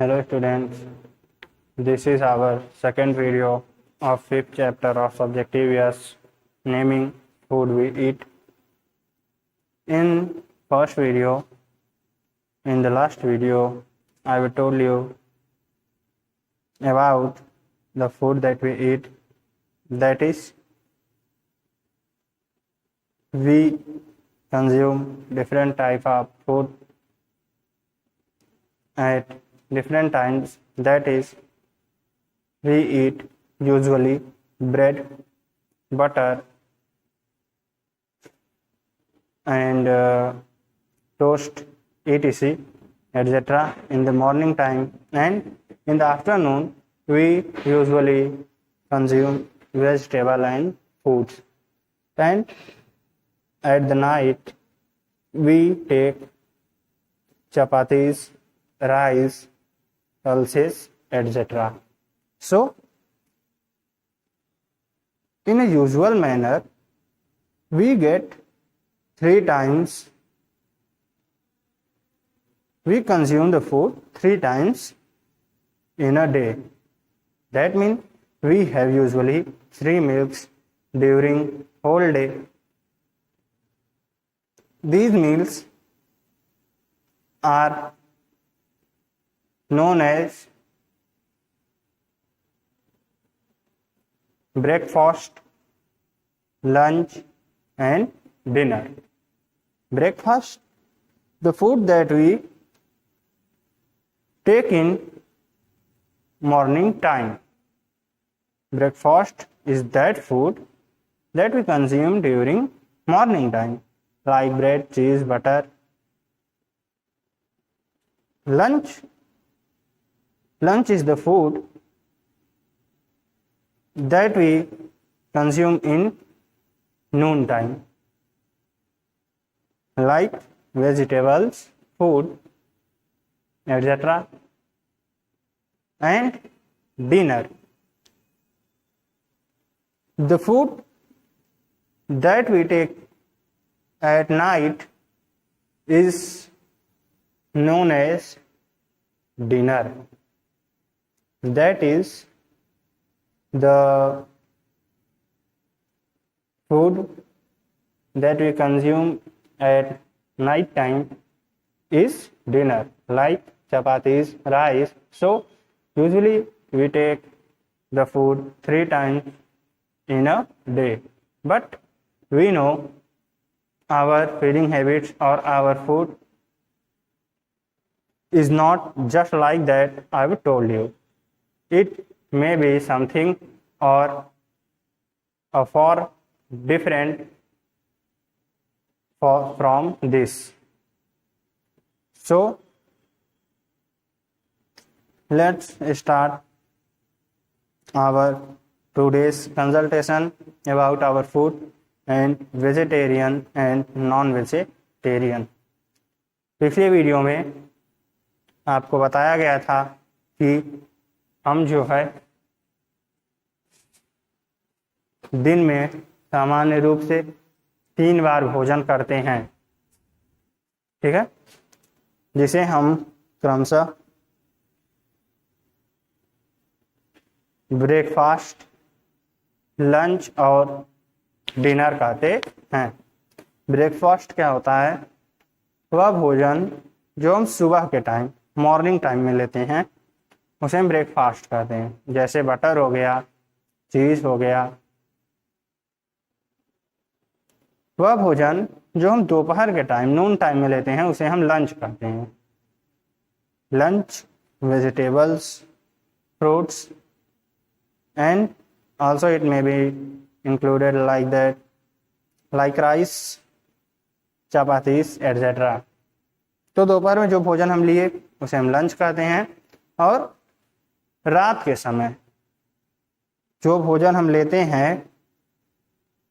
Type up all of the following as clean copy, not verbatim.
Hello students, this is our second video of fifth chapter of subjective yes, naming food we eat. In first video, in the last video, I will told you about the food that we eat, that is we consume different type of food at different times, that is we eat usually bread, butter and toast etc etc in the morning time, and in the afternoon we usually consume vegetable and foods, and at the night we take chapatis, rice, pulses etc. So in a usual manner we get 3 times, we consume the food 3 times in a day. That means we have usually 3 meals during whole day. These meals are known as breakfast, lunch and dinner. Breakfast, the food that we take in morning time. Breakfast is that food that we consume during morning time, like bread, cheese, butter. Lunch is the food that we consume in noon time, like vegetables, food, etc. And dinner, the food that we take at night, is known as dinner. That is the food that we consume at night time is dinner, like chapatis, rice. So usually we take the food 3 times in a day, but we know our feeding habits or our food is not just like that I have told you. It may be something or a far different from this. So let's start our today's consultation about our food and vegetarian and non-vegetarian. पिछले video में आपको बताया गया था कि हम जो है दिन में सामान्य रूप से 3 बार भोजन करते हैं, ठीक है, जिसे हम क्रमशः ब्रेकफास्ट, लंच और डिनर कहते हैं। ब्रेकफास्ट क्या होता है? वह भोजन जो हम सुबह के टाइम, मॉर्निंग टाइम में लेते हैं, उसे हम ब्रेकफास्ट कहते हैं। जैसे बटर हो गया, चीज़ हो गया। वह भोजन जो हम दोपहर के टाइम, नून टाइम में लेते हैं, उसे हम लंच कहते हैं। Lunch, vegetables, fruits and also it may be included like that, like rice, chapatis etc. तो दोपहर में जो भोजन हम लिए उसे हम लंच कहते हैं, और रात के समय जो भोजन हम लेते हैं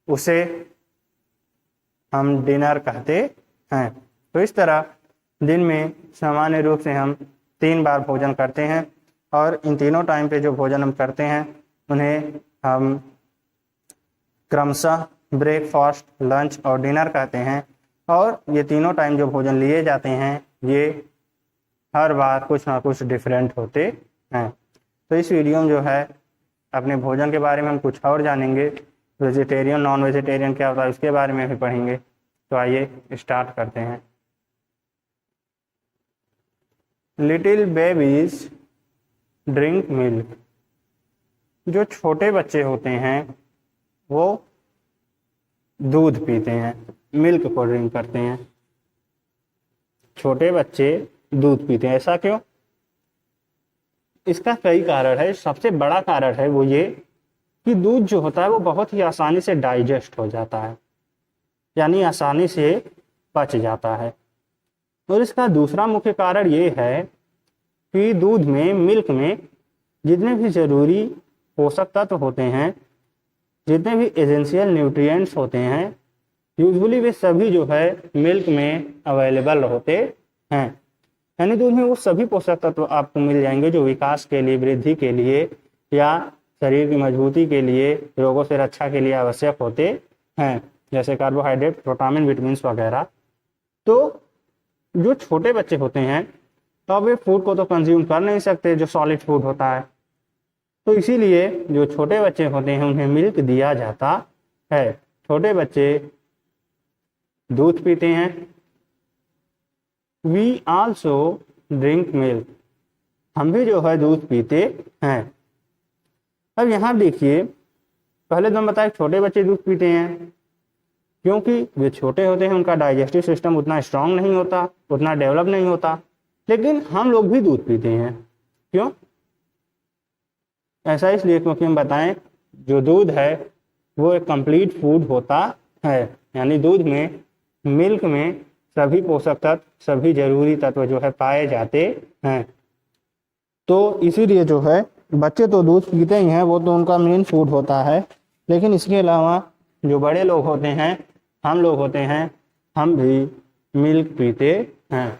उसे हम डिनर कहते हैं। तो इस तरह दिन में सामान्य रूप से हम 3 बार भोजन करते हैं, और इन तीनों टाइम पे जो भोजन हम करते हैं उन्हें हम क्रमशः ब्रेकफास्ट, लंच और डिनर कहते हैं। और ये तीनों टाइम जो भोजन लिए जाते हैं ये हर बार कुछ ना कुछ डिफरेंट होते हैं। तो इस वीडियो में जो है अपने भोजन के बारे में हम कुछ और जानेंगे, वेजिटेरियन नॉन वेजिटेरियन क्या होता है उसके बारे में भी पढ़ेंगे। तो आइए स्टार्ट करते हैं। Little babies drink milk. जो छोटे बच्चे होते हैं वो दूध पीते हैं, मिल्क को ड्रिंक करते हैं। छोटे बच्चे दूध पीते हैं, ऐसा क्यों? इसका कई कारण है। सबसे बड़ा कारण है वो ये कि दूध जो होता है वो बहुत ही आसानी से डाइजेस्ट हो जाता है, यानी आसानी से पच जाता है। और इसका दूसरा मुख्य कारण ये है कि दूध में, मिल्क में जितने भी ज़रूरी पोषक तत्व होते हैं, जितने भी एसेंशियल न्यूट्रिएंट्स होते हैं, यूजुअली वे सभी जो है मिल्क में अवेलेबल होते हैं। यानी दूध में वो सभी पोषक तत्व आपको मिल जाएंगे जो विकास के लिए, वृद्धि के लिए या शरीर की मजबूती के लिए, रोगों से रक्षा के लिए आवश्यक होते हैं, जैसे कार्बोहाइड्रेट, प्रोटीन, विटामिन वगैरह। तो जो छोटे बच्चे होते हैं तो वे फूड को तो कंज्यूम कर नहीं सकते जो सॉलिड फूड होता है, तो इसीलिए जो छोटे बच्चे होते हैं उन्हें मिल्क दिया जाता है। छोटे बच्चे दूध पीते हैं। We also drink milk. हम भी जो है दूध पीते हैं। अब यहाँ देखिए, पहले तो हम बताए छोटे बच्चे दूध पीते हैं क्योंकि वे छोटे होते हैं, उनका डाइजेस्टिव सिस्टम उतना स्ट्रांग नहीं होता, उतना डेवलप नहीं होता। लेकिन हम लोग भी दूध पीते हैं। क्यों? ऐसा इसलिए क्योंकि हम बताएं जो दूध है वो एक कंप्लीट फूड होता है, यानी दूध में, मिल्क में सभी पोषक तत्व, सभी जरूरी तत्व जो है पाए जाते हैं। तो इसीलिए जो है बच्चे तो दूध पीते ही हैं, वो तो उनका मेन फूड होता है। लेकिन इसके अलावा जो बड़े लोग होते हैं, हम लोग होते हैं, हम भी मिल्क पीते हैं।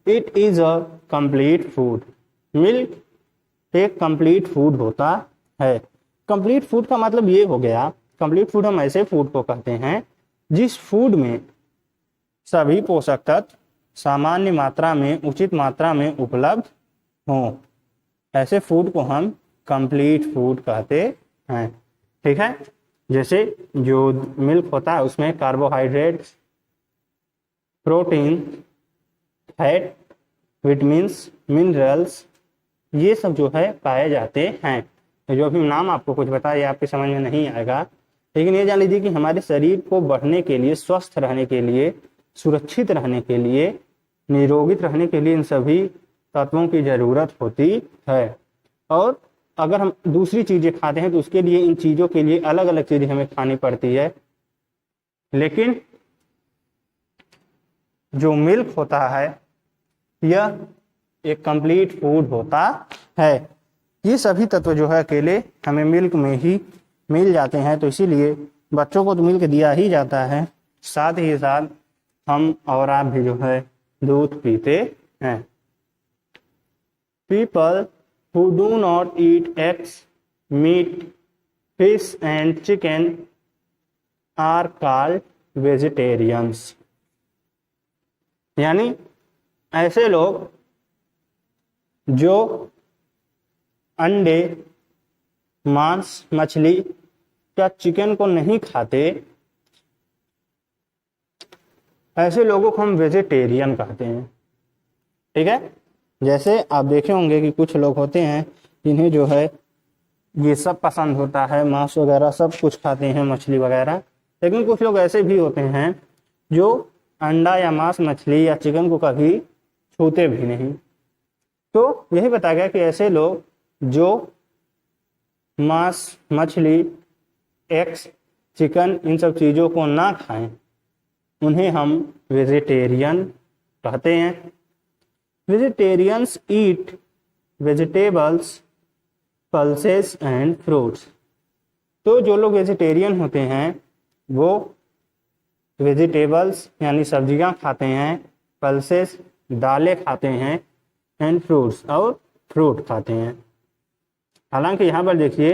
It is a complete food. Milk एक कंप्लीट फूड होता है। कंप्लीट फूड का मतलब ये हो गया, कंप्लीट फूड हम ऐसे फूड को कहते हैं जिस फूड में सभी पोषक तत्व सामान्य मात्रा में, उचित मात्रा में उपलब्ध हों। ऐसे फूड को हम कंप्लीट फूड कहते हैं। ठीक है, जैसे जो मिल्क होता है उसमें carbohydrates, protein, fat, vitamins, minerals, ये सब जो है पाए जाते हैं। जो भी नाम आपको कुछ बताया ये आपके समझ में नहीं आएगा, लेकिन ये जान लीजिए कि हमारे शरीर को बढ़ने के लिए, स्वस्थ रहने के लिए, सुरक्षित रहने के लिए, निरोगित रहने के लिए इन सभी तत्वों की ज़रूरत होती है। और अगर हम दूसरी चीज़ें खाते हैं तो उसके लिए, इन चीज़ों के लिए अलग अलग चीज़ें हमें खानी पड़ती है। लेकिन जो मिल्क होता है यह एक कंप्लीट फूड होता है। ये सभी तत्व जो है अकेले हमें मिल्क में ही मिल जाते हैं। तो इसीलिए बच्चों को तो मिल्क दिया ही जाता है, साथ ही साथ हम और आप भी जो है दूध पीते हैं। People who do not eat eggs, meat, fish and chicken are called vegetarians. यानी ऐसे लोग जो अंडे, मांस, मछली या चिकन को नहीं खाते, ऐसे लोगों को हम वेजिटेरियन कहते हैं। ठीक है, जैसे आप देखे होंगे कि कुछ लोग होते हैं जिन्हें जो है ये सब पसंद होता है, मांस वगैरह सब कुछ खाते हैं, मछली वगैरह। लेकिन कुछ लोग ऐसे भी होते हैं जो अंडा या मांस, मछली या चिकन को कभी छूते भी नहीं। तो यही बताया गया कि ऐसे लोग जो मांस, मछली, एग्स, चिकन, इन सब चीज़ों को ना खाएं उन्हें हम वेजिटेरियन कहते हैं। Vegetarians eat vegetables, pulses and fruits. तो जो लोग वेजिटेरियन होते हैं वो वेजिटेबल्स यानी सब्जियां खाते हैं, पल्सेस दालें खाते हैं, एंड फ्रूट्स और फ्रूट खाते हैं। हालांकि यहाँ पर देखिए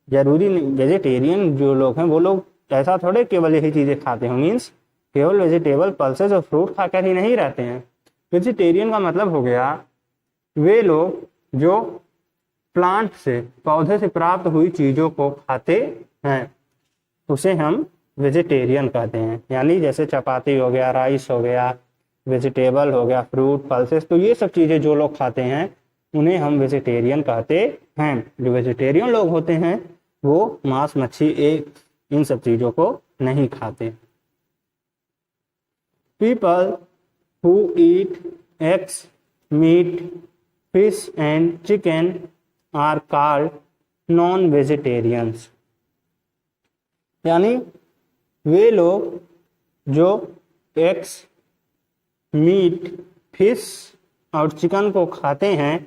जरूरी नहीं, वेजिटेरियन जो लोग हैं वो लोग ऐसा थोड़े केवल यही चीज़ें खाते हैं, मीन्स केवल वेजिटेबल, पल्सेस और फ्रूट खाकर ही नहीं रहते हैं। वेजिटेरियन का मतलब हो गया वे लोग जो प्लांट से, पौधे से प्राप्त हुई चीज़ों को खाते हैं, उसे हम वेजिटेरियन कहते हैं। यानी जैसे चपाती हो गया, राइस हो गया, वेजिटेबल हो गया, फ्रूट, पल्सेस, तो ये सब चीज़ें जो लोग खाते हैं उन्हें हम वेजिटेरियन कहते हैं। जो वेजिटेरियन लोग होते हैं वो मांस, मच्छी, एग, इन सब चीज़ों को नहीं खाते। People who eat eggs, meat, fish and chicken are called non-vegetarians। यानी वे लोग जो एग्स, मीट, फिश और चिकन को खाते हैं,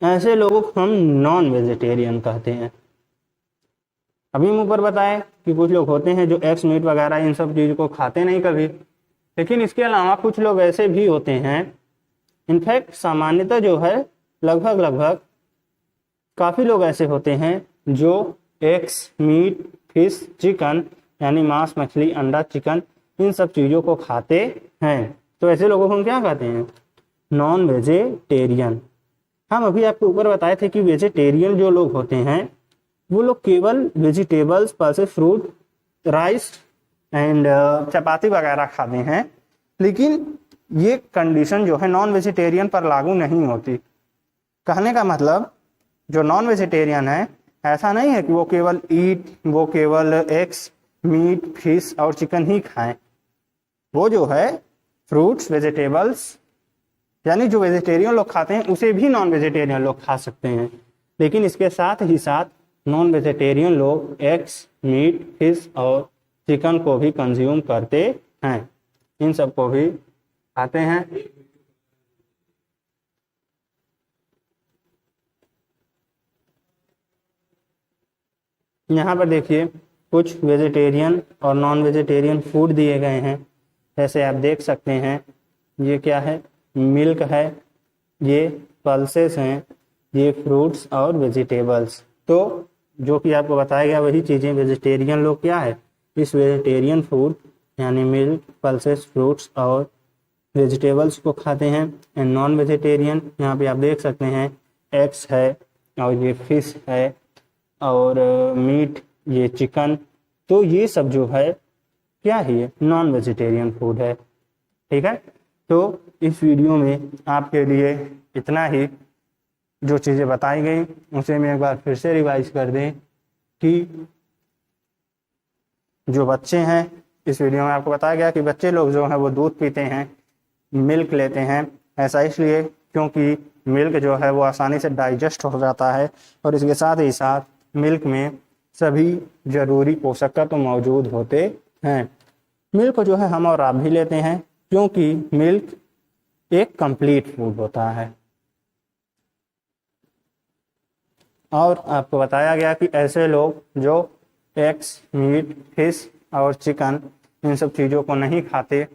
ऐसे लोगों को हम नॉन वेजिटेरियन कहते हैं। अभी हम ऊपर बताए कि कुछ लोग होते हैं जो एग्स, मीट वगैरह इन सब चीज़ को खाते नहीं कभी, लेकिन इसके अलावा कुछ लोग ऐसे भी होते हैं, इनफैक्ट सामान्यतः जो है लगभग काफ़ी लोग ऐसे होते हैं जो एग्स, मीट, फिश, चिकन यानी मांस, मछली, अंडा, चिकन इन सब चीज़ों को खाते हैं। तो ऐसे लोगों को हम क्या कहते हैं? Non vegetarian. हम अभी आपको ऊपर बताए थे कि वेजिटेरियन जो लोग होते हैं वो लोग केवल vegetables, pulses, fruit, rice and chapati वगैरह खाते हैं, लेकिन ये कंडीशन जो है नॉन वेजिटेरियन पर लागू नहीं होती। कहने का मतलब जो नॉन वेजिटेरियन है ऐसा नहीं है कि वो केवल एग्स, मीट, फिश और चिकन ही खाएं। वो जो है फ्रूट्स, वेजिटेबल्स, यानी जो वेजिटेरियन लोग खाते हैं उसे भी नॉन वेजिटेरियन लोग खा सकते हैं, लेकिन इसके साथ ही साथ नॉन वेजिटेरियन लोग एग्स, मीट, फिश और चिकन को भी कंज्यूम करते हैं, इन सब को भी खाते हैं। यहाँ पर देखिए कुछ वेजिटेरियन और नॉन वेजिटेरियन फूड दिए गए हैं। जैसे आप देख सकते हैं ये क्या है, मिल्क है, ये पल्सेस हैं, ये फ्रूट्स और वेजिटेबल्स। तो जो कि आपको बताया गया वही चीज़ें वेजिटेरियन लोग क्या है, इस वेजिटेरियन फूड यानी मिल्क, पल्सेस, फ्रूट्स और वेजिटेबल्स को खाते हैं। एंड नॉन वेजिटेरियन यहाँ पे आप देख सकते हैं एग्स है और ये फिश है और मीट, ये चिकन। तो ये सब जो है क्या है, ये नॉन वेजिटेरियन फूड है। ठीक है, तो इस वीडियो में आपके लिए इतना ही। जो चीज़ें बताई गई उसे मैं एक बार फिर से रिवाइज कर दें कि जो बच्चे हैं, इस वीडियो में आपको बताया गया कि बच्चे लोग जो हैं वो दूध पीते हैं, मिल्क लेते हैं। ऐसा इसलिए क्योंकि मिल्क जो है वो आसानी से डाइजेस्ट हो जाता है और इसके साथ ही साथ मिल्क में सभी जरूरी पोषक तत्व मौजूद होते हैं। मिल्क जो है हम और आप भी लेते हैं क्योंकि मिल्क एक कंप्लीट फूड होता है। और आपको बताया गया कि ऐसे लोग जो एग्स, मीट, फिश और चिकन इन सब चीज़ों को नहीं खाते,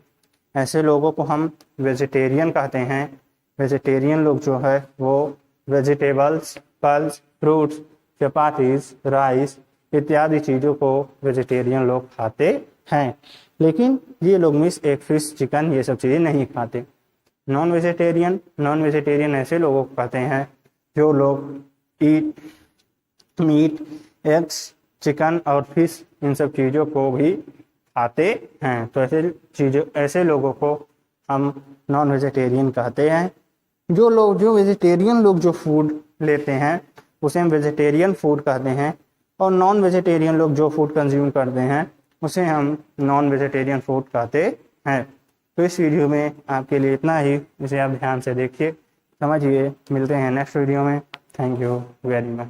ऐसे लोगों को हम वेजिटेरियन कहते हैं। वेजिटेरियन लोग जो है वो वेजिटेबल्स, फल्स, फ्रूट्स, चपातीस, राइस इत्यादि चीज़ों को वेजिटेरियन लोग खाते हैं, लेकिन ये लोग मिस एग, फिश, चिकन ये सब चीज़ें नहीं खाते। नॉन वेजिटेरियन ऐसे लोगों को कहते हैं जो लोग ईट मीट, एग्स, चिकन और फिश इन सब चीज़ों को भी खाते हैं। तो ऐसे लोगों को हम नॉन वेजिटेरियन कहते हैं। जो वेजिटेरियन लोग जो फूड लेते हैं उसे हम वेजिटेरियन फूड कहते हैं, और नॉन वेजिटेरियन लोग जो फूड कंज्यूम करते हैं उसे हम नॉन वेजिटेरियन फूड कहते हैं। तो इस वीडियो में आपके लिए इतना ही, इसे आप ध्यान से देखिए, समझिए। मिलते हैं नेक्स्ट वीडियो में। Thank you very much.